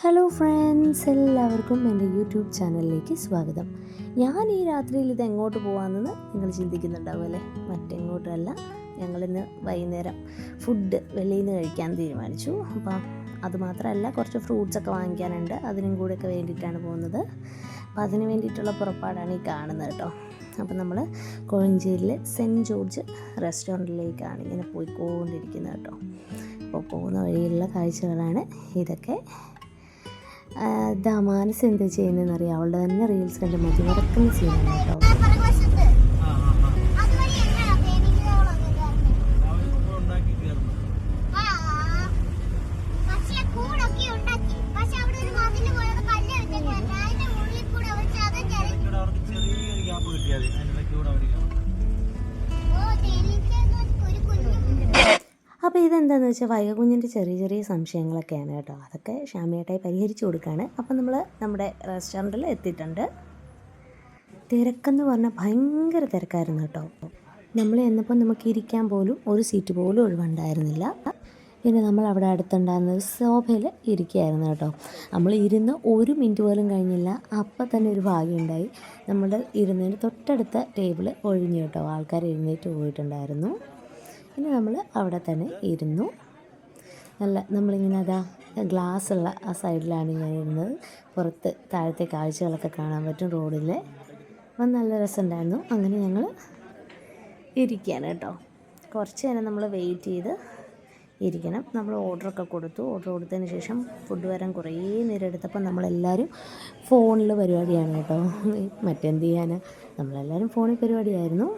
Hello friends, എല്ലാവർക്കും എൻ്റെ YouTube ചാനലിലേക്ക് സ്വാഗതം. ഞാൻ ഈ രാത്രിയിൽ ഇത് എങ്ങോട്ട് പോകാമെന്ന് നിങ്ങൾ ചിന്തിക്കുന്നുണ്ടാവും അല്ലേ? മറ്റെങ്ങോട്ടുമല്ല, ഞങ്ങളിന്ന് വൈകുന്നേരം ഫുഡ് വെളിയിൽ നിന്ന് കഴിക്കാൻ തീരുമാനിച്ചു. അപ്പം അതുമാത്രമല്ല, കുറച്ച് ഫ്രൂട്ട്സൊക്കെ വാങ്ങിക്കാനുണ്ട്. അതിനും കൂടെയൊക്കെ വേണ്ടിയിട്ടാണ് പോകുന്നത്. അപ്പോൾ അതിന് വേണ്ടിയിട്ടുള്ള പുറപ്പാടാണ് ഈ കാണുന്നത് കേട്ടോ. അപ്പം നമ്മൾ കോഴഞ്ചേരിയിലെ സെൻറ്റ് ജോർജ് റെസ്റ്റോറൻറ്റിലേക്കാണ് ഇങ്ങനെ പോയിക്കൊണ്ടിരിക്കുന്നത് കേട്ടോ. അപ്പോൾ പോകുന്ന വഴിയിലുള്ള കാഴ്ചകളാണ് ഇതൊക്കെ. മാനസ് എന്താ ചെയ്യുന്നതെന്ന് അറിയാം. അവളുടെ തന്നെ റീൽസ് കണ്ട് മതി മറക്കുന്ന സീനാണ് കേട്ടോ. അപ്പോൾ ഇതെന്താണെന്ന് വെച്ചാൽ വൈകക്കുഞ്ഞിൻ്റെ ചെറിയ ചെറിയ സംശയങ്ങളൊക്കെയാണ് കേട്ടോ. അതൊക്കെ ഷാമിയായിട്ടായി പരിഹരിച്ചു കൊടുക്കുകയാണ്. അപ്പം നമ്മൾ നമ്മുടെ റെസ്റ്റോറൻറ്റിൽ എത്തിയിട്ടുണ്ട്. തിരക്കെന്ന് പറഞ്ഞാൽ ഭയങ്കര തിരക്കായിരുന്നു കേട്ടോ. നമ്മൾ ചെന്നപ്പോൾ നമുക്ക് ഇരിക്കാൻ പോലും ഒരു സീറ്റ് പോലും ഒഴിവുണ്ടായിരുന്നില്ല. പിന്നെ നമ്മൾ അവിടെ അടുത്തുണ്ടായിരുന്ന ഒരു സോഫയിൽ ഇരിക്കുകയായിരുന്നു കേട്ടോ. നമ്മൾ ഇരുന്ന് ഒരു മിനിറ്റ് പോലും കഴിഞ്ഞില്ല, അപ്പം തന്നെ ഒരു ഭാഗ്യമുണ്ടായി. നമ്മൾ ഇരുന്നതിന് തൊട്ടടുത്ത ടേബിൾ ഒഴിഞ്ഞു കേട്ടോ. ആൾക്കാർ എഴുന്നേറ്റ് പോയിട്ടുണ്ടായിരുന്നു. പിന്നെ നമ്മൾ അവിടെ തന്നെ ഇരുന്നു. നമ്മളിങ്ങനെ ഗ്ലാസ്സുള്ള ആ സൈഡിലാണ് ഞാൻ ഇരുന്നത്. പുറത്ത് താഴത്തെ കാഴ്ചകളൊക്കെ കാണാൻ പറ്റും റോഡിൽ. അപ്പം നല്ല രസമുണ്ടായിരുന്നു. അങ്ങനെ ഞങ്ങൾ ഇരിക്കുകയാണ് കേട്ടോ. കുറച്ച് നേരം നമ്മൾ വെയിറ്റ് ചെയ്ത് ഇരിക്കണം. നമ്മൾ ഓർഡർ കൊടുത്തതിന് ശേഷം ഫുഡ് വരാൻ കുറേ നേരം എടുത്തപ്പോൾ നമ്മളെല്ലാവരും ഫോണിൽ പരിപാടിയാണ് കേട്ടോ. മറ്റെന്ത് ചെയ്യാൻ, നമ്മളെല്ലാവരും ഫോണിൽ പരിപാടിയായിരുന്നു.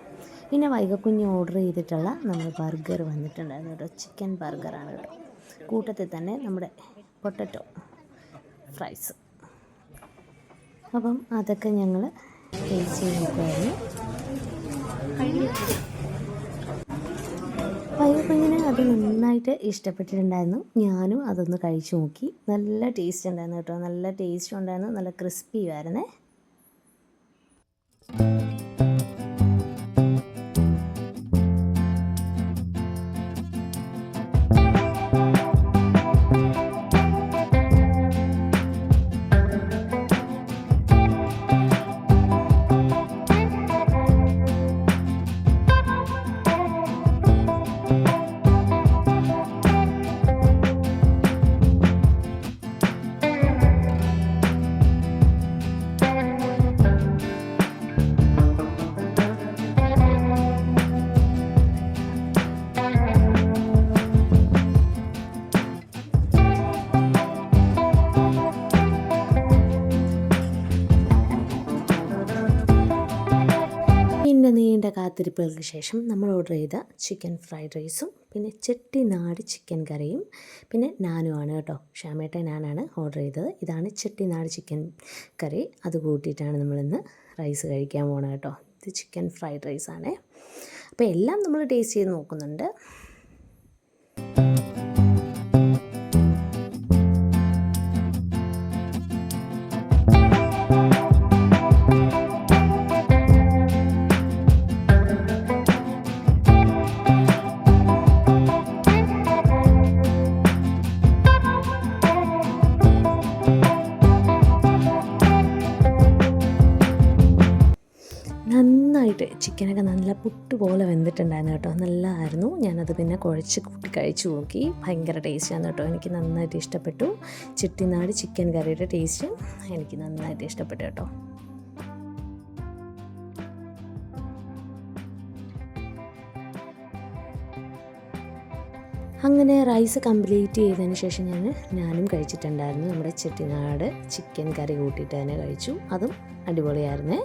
പിന്നെ വൈകക്കുഞ്ഞ് ഓർഡർ ചെയ്തിട്ടുള്ള നമ്മൾ ബർഗർ വന്നിട്ടുണ്ടായിരുന്നു കേട്ടോ. ചിക്കൻ ബർഗറാണ് കേട്ടോ. കൂട്ടത്തിൽ തന്നെ നമ്മുടെ പൊട്ടറ്റോ ഫ്രൈസ്. അപ്പം അതൊക്കെ ഞങ്ങൾ ടേസ്റ്റ് ചെയ്ത് നോക്കുമായിരുന്നു. വൈകക്കുഞ്ഞിന് അത് നന്നായിട്ട് ഇഷ്ടപ്പെട്ടിട്ടുണ്ടായിരുന്നു. ഞാനും അതൊന്ന് കഴിച്ചു നോക്കി. നല്ല ടേസ്റ്റ് ഉണ്ടായിരുന്നു കേട്ടോ. നല്ല ടേസ്റ്റും ഉണ്ടായിരുന്നു, നല്ല ക്രിസ്പിയുമായിരുന്നേ. പിന്നെ നീണ്ട കാത്തിരിപ്പുകൾക്ക് ശേഷം നമ്മൾ ഓർഡർ ചെയ്ത ചിക്കൻ ഫ്രൈഡ് റൈസും പിന്നെ ചെട്ടിനാട് ചിക്കൻ കറിയും പിന്നെ നാനുമാണ് കേട്ടോ. ഷാമേട്ട നാനാണ് ഓർഡർ ചെയ്തത്. ഇതാണ് ചെട്ടിനാട് ചിക്കൻ കറി. അത് കൂട്ടിയിട്ടാണ് നമ്മളിന്ന് റൈസ് കഴിക്കാൻ പോകണം കേട്ടോ. ഇത് ചിക്കൻ ഫ്രൈഡ് റൈസാണേ. അപ്പോൾ എല്ലാം നമ്മൾ ടേസ്റ്റ് ചെയ്ത് നോക്കുന്നുണ്ട്. നന്നായിട്ട് ചിക്കനൊക്കെ നല്ല പുട്ടുപോലെ വെന്തിട്ടുണ്ടായിരുന്നു കേട്ടോ. നല്ലതായിരുന്നു. ഞാനത് പിന്നെ കുഴച്ച് കൂട്ടി കഴിച്ചു നോക്കി. ഭയങ്കര ടേസ്റ്റാണ് കേട്ടോ. എനിക്ക് നന്നായിട്ട് ഇഷ്ടപ്പെട്ടു. ചെട്ടിനാട് ചിക്കൻ കറിയുടെ ടേസ്റ്റ് എനിക്ക് നന്നായിട്ട് ഇഷ്ടപ്പെട്ടു കേട്ടോ. അങ്ങനെ റൈസ് കംപ്ലീറ്റ് ചെയ്തതിന് ശേഷം ഞാനും കഴിച്ചിട്ടുണ്ടായിരുന്നു. നമ്മുടെ ചെട്ടിനാട് ചിക്കൻ കറി കൂട്ടിയിട്ട് തന്നെ കഴിച്ചു. അതും അടിപൊളിയായിരുന്നേ.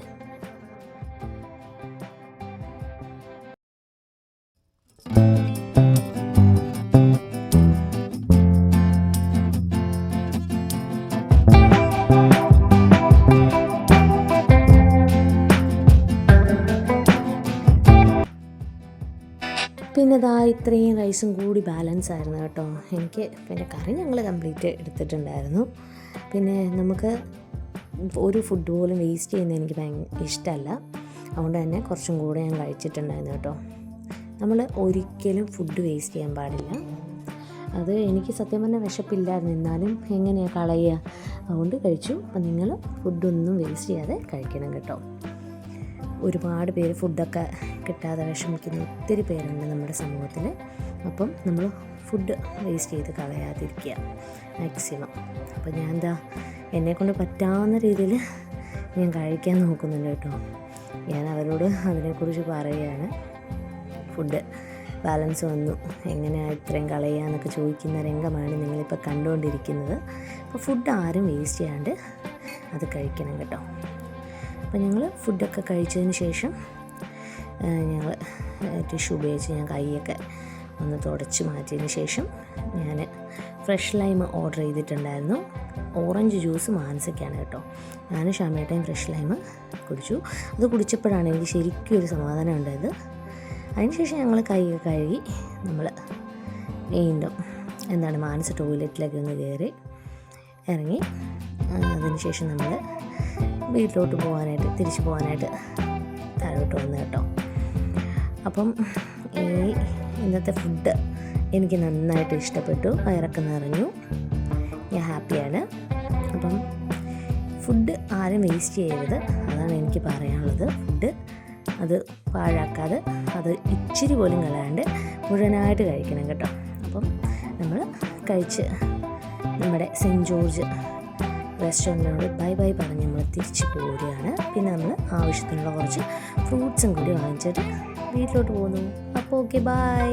പിന്നെ ഇത്രയും റൈസും കൂടി ബാലൻസ് ആയിരുന്നു കേട്ടോ. എനിക്ക് പിന്നെ കറി ഞങ്ങൾ കംപ്ലീറ്റ് എടുത്തിട്ടുണ്ടായിരുന്നു. പിന്നെ നമുക്ക് ഒരു ഫുഡ് പോലും വേസ്റ്റ് ചെയ്യുന്നത് എനിക്ക് ഇഷ്ടമല്ല. അതുകൊണ്ട് തന്നെ കുറച്ചും കൂടെ ഞാൻ കഴിച്ചിട്ടുണ്ടായിരുന്നു കേട്ടോ. നമ്മൾ ഒരിക്കലും ഫുഡ് വേസ്റ്റ് ചെയ്യാൻ പാടില്ല. അത് എനിക്ക് സത്യം പറഞ്ഞാൽ വിശപ്പില്ലായിരുന്നു, എന്നാലും എങ്ങനെയാണ് കളയുക, അതുകൊണ്ട് കഴിച്ചു. അപ്പം നിങ്ങൾ ഫുഡൊന്നും വേസ്റ്റ് ചെയ്യാതെ കഴിക്കണം കേട്ടോ. ഒരുപാട് പേര് ഫുഡൊക്കെ കിട്ടാതെ വിഷമിക്കുന്ന ഒത്തിരി പേരുണ്ട് നമ്മുടെ സമൂഹത്തിൽ. അപ്പം നമ്മൾ ഫുഡ് വേസ്റ്റ് ചെയ്ത് കളയാതിരിക്കുക മാക്സിമം. അപ്പോൾ ഞാൻ എന്നെക്കൊണ്ട് പറ്റാവുന്ന രീതിയിൽ ഞാൻ കഴിക്കാൻ നോക്കുന്നുണ്ട് കേട്ടോ. ഞാൻ അവരോട് അതിനെക്കുറിച്ച് പറയുകയാണ്. ഫുഡ് ബാലൻസ് വന്നു, എങ്ങനെയാണ് ഇത്രയും കളയുക എന്നൊക്കെ ചോദിക്കുന്ന രംഗമാണ് നിങ്ങളിപ്പോൾ കണ്ടുകൊണ്ടിരിക്കുന്നത്. അപ്പോൾ ഫുഡ് ആരും വേസ്റ്റ് ചെയ്യാണ്ട് അത് കഴിക്കണം കേട്ടോ. അപ്പോൾ ഞങ്ങൾ ഫുഡൊക്കെ കഴിച്ചതിന് ശേഷം ഞങ്ങൾ ടിഷ്യൂ ഉപയോഗിച്ച് ഞാൻ കൈയൊക്കെ ഒന്ന് തുടച്ച് മാറ്റിയതിന് ശേഷം ഞാൻ ഫ്രഷ് ലൈം ഓർഡർ ചെയ്തിട്ടുണ്ടായിരുന്നു. ഓറഞ്ച് ജ്യൂസ് മാനസയ്ക്കാണ് കേട്ടോ. ഞാൻ ഷാമേട്ടയും ഫ്രഷ് ലൈം കുടിച്ചു. അത് കുടിച്ചപ്പോഴാണ് എനിക്ക് ശരിക്കും ഒരു സമാധാനം ഉണ്ടായത്. അതിനുശേഷം ഞങ്ങൾ കൈയൊക്കെ കഴുകി നമ്മൾ വീണ്ടും മാനസ ടോയ്ലറ്റിലൊക്കെ ഒന്ന് കയറി ഇറങ്ങി. അതിനുശേഷം നമ്മൾ വീട്ടിലോട്ട് തിരിച്ചു പോകാനായിട്ട് താഴോട്ട് വന്നു കേട്ടോ. അപ്പം ഈ ഇന്നത്തെ ഫുഡ് എനിക്ക് നന്നായിട്ട് ഇഷ്ടപ്പെട്ടു, വയറൊക്കെ നിറഞ്ഞു, ഞാൻ ഹാപ്പിയാണ്. അപ്പം ഫുഡ് ആരും വേസ്റ്റ് ചെയ്യരുത്, അതാണ് എനിക്ക് പറയാനുള്ളത്. ഫുഡ് അത് പാഴാക്കാതെ അത് ഇച്ചിരി പോലും കളയാണ്ട് മുഴുവനായിട്ട് കഴിക്കണം കേട്ടോ. അപ്പം നമ്മൾ കഴിച്ച് നമ്മുടെ സെൻറ്റ് ജോർജ് റെസ്റ്റോറൻറ്റിനോട് ബൈ ബൈ പറഞ്ഞ് നമ്മൾ തിരിച്ച് പോവുകയാണ്. പിന്നെ നമ്മൾ ആവശ്യത്തിനുള്ള കുറച്ച് ഫ്രൂട്ട്സും കൂടി വാങ്ങിച്ചിട്ട് വീട്ടിലോട്ട് പോകുന്നു. അപ്പോൾ ഓക്കെ, ബൈ.